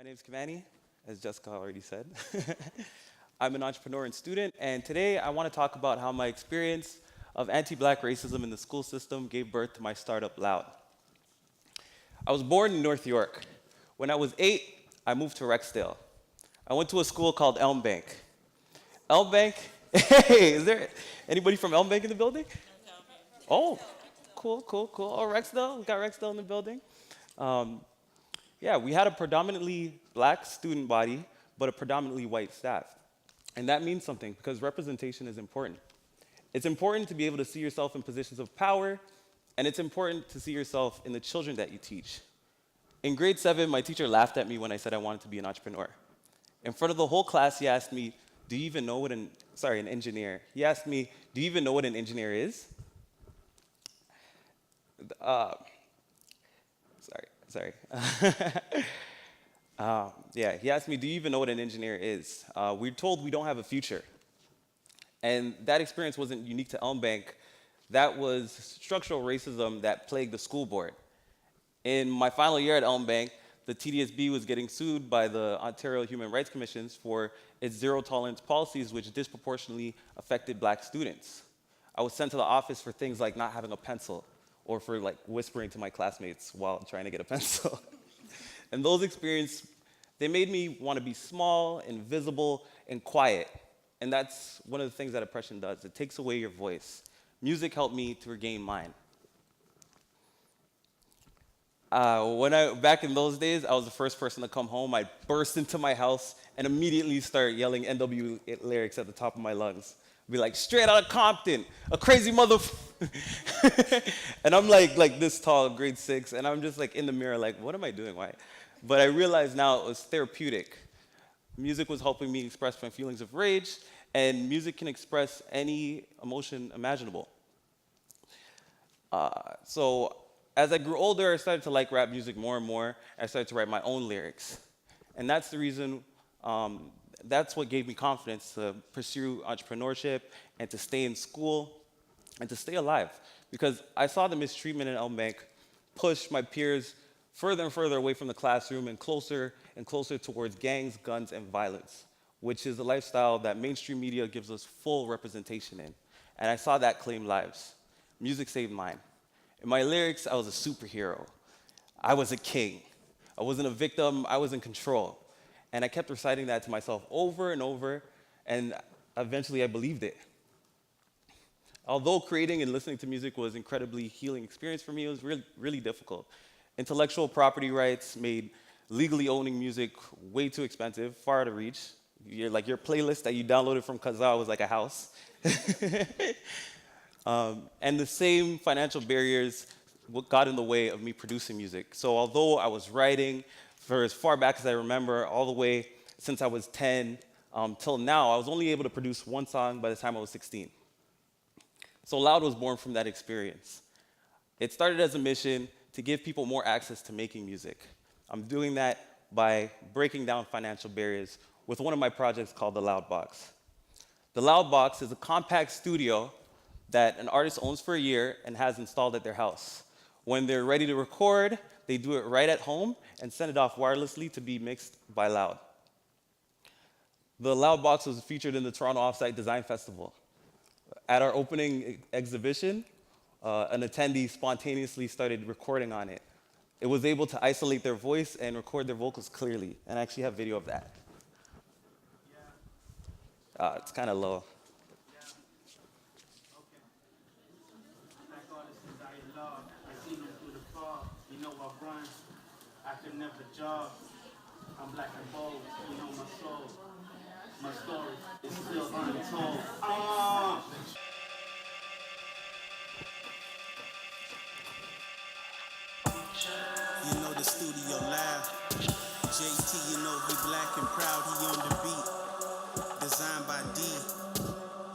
name's Kimani, as Jessica already said. I'm an entrepreneur and student, and today I want to talk about how my experience of anti-black racism in the school system gave birth to my startup, Loud. I was born in North York. When I was 8, I moved to Rexdale. I went to a school called Elm Bank. Elm Bank, hey, is there anybody from Elm Bank in the building? Oh, cool, cool, cool. Oh, Rexdale, we got Rexdale in the building. Um, yeah, we had a predominantly black student body, but a predominantly white staff. And that means something because representation is important. It's important to be able to see yourself in positions of power, and it's important to see yourself in the children that you teach. In grade 7, my teacher laughed at me when I said I wanted to be an entrepreneur. In front of the whole class, he asked me, do you even know what an engineer. He asked me, do you even know what an engineer is? Sorry. Yeah, he asked me, do you even know what an engineer is? We're told we don't have a future. And that experience wasn't unique to Elm Bank. That was structural racism that plagued the school board. In my final year at Elm Bank, the TDSB was getting sued by the Ontario Human Rights Commissions for its zero-tolerance policies, which disproportionately affected black students. I was sent to the office for things like not having a pencil, or for like whispering to my classmates while trying to get a pencil. And those experiences, they made me want to be small, invisible, and quiet. And that's one of the things that oppression does. It takes away your voice. Music helped me to regain mine. Back in those days, I was the first person to come home. I'd burst into my house and immediately start yelling NW lyrics at the top of my lungs. Be like, straight out of Compton, a crazy mother. And I'm like this tall, grade 6, and I'm just like in the mirror, like, what am I doing? Why? But I realized now it was therapeutic. Music was helping me express my feelings of rage, and music can express any emotion imaginable. So as I grew older, I started to like rap music more and more. I started to write my own lyrics. And that's the reason, that's what gave me confidence to pursue entrepreneurship and to stay in school and to stay alive. Because I saw the mistreatment in Elm Bank push my peers further and further away from the classroom and closer towards gangs, guns, and violence, which is a lifestyle that mainstream media gives us full representation in. And I saw that claim lives. Music saved mine. In my lyrics, I was a superhero. I was a king. I wasn't a victim, I was in control. And I kept reciting that to myself over and over, and eventually I believed it. Although creating and listening to music was an incredibly healing experience for me, it was really difficult. Intellectual property rights made legally owning music way too expensive, far out of reach. Your playlist that you downloaded from Kazaa was like a house. And the same financial barriers got in the way of me producing music. So although I was writing for as far back as I remember, all the way since I was 10 till now, I was only able to produce one song by the time I was 16. So Loud was born from that experience. It started as a mission to give people more access to making music. I'm doing that by breaking down financial barriers with one of my projects called the Loud Box. The Loud Box is a compact studio that an artist owns for a year and has installed at their house. When they're ready to record, they do it right at home and send it off wirelessly to be mixed by Loud. The Loud Box was featured in the Toronto Offsite Design Festival. At our opening exhibition, an attendee spontaneously started recording on it. It was able to isolate their voice and record their vocals clearly, and I actually have video of that. It's kind of low. I could never jog. I'm black and bold, you know my soul. My story is still untold. You know the studio loud. JT, you know he black and proud, he on the beat. Designed by D.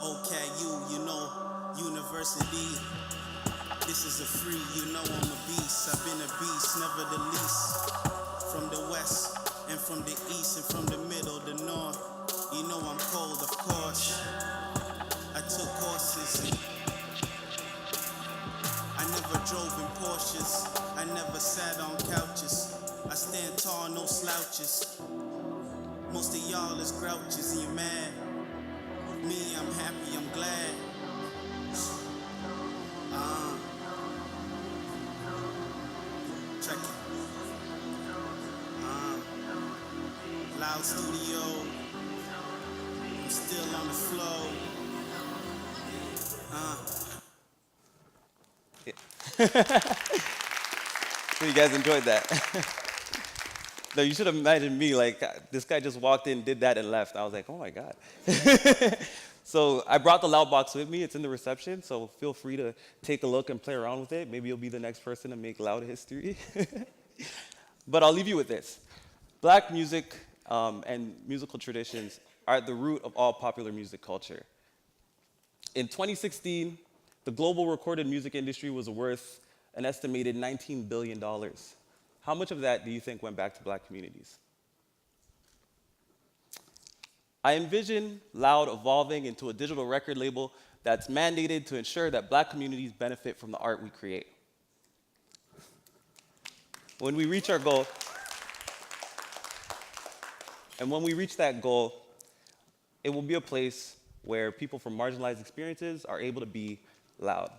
OKU, you know, University. This is a free, you know I'm a beast. I've been a beast, never the least. From the west, and from the east, and from the middle, the north. You know I'm cold, of course. I took courses. I never drove in Porsches. I never sat on couches. I stand tall, no slouches. Most of y'all is grouches and you're mad. Me, I'm happy, I'm glad. Check it. Loud studio. I'm still on the flow. So you guys enjoyed that. No, you should have imagined me, like, this guy just walked in, did that, and left. I was like, oh my God. So I brought the loud box with me. It's in the reception, so feel free to take a look and play around with it. Maybe you'll be the next person to make loud history. But I'll leave you with this. Black music and musical traditions are at the root of all popular music culture. In 2016, the global recorded music industry was worth an estimated $19 billion. How much of that do you think went back to Black communities? I envision Loud evolving into a digital record label that's mandated to ensure that Black communities benefit from the art we create. When we reach our goal, and when we reach that goal, it will be a place where people from marginalized experiences are able to be loud.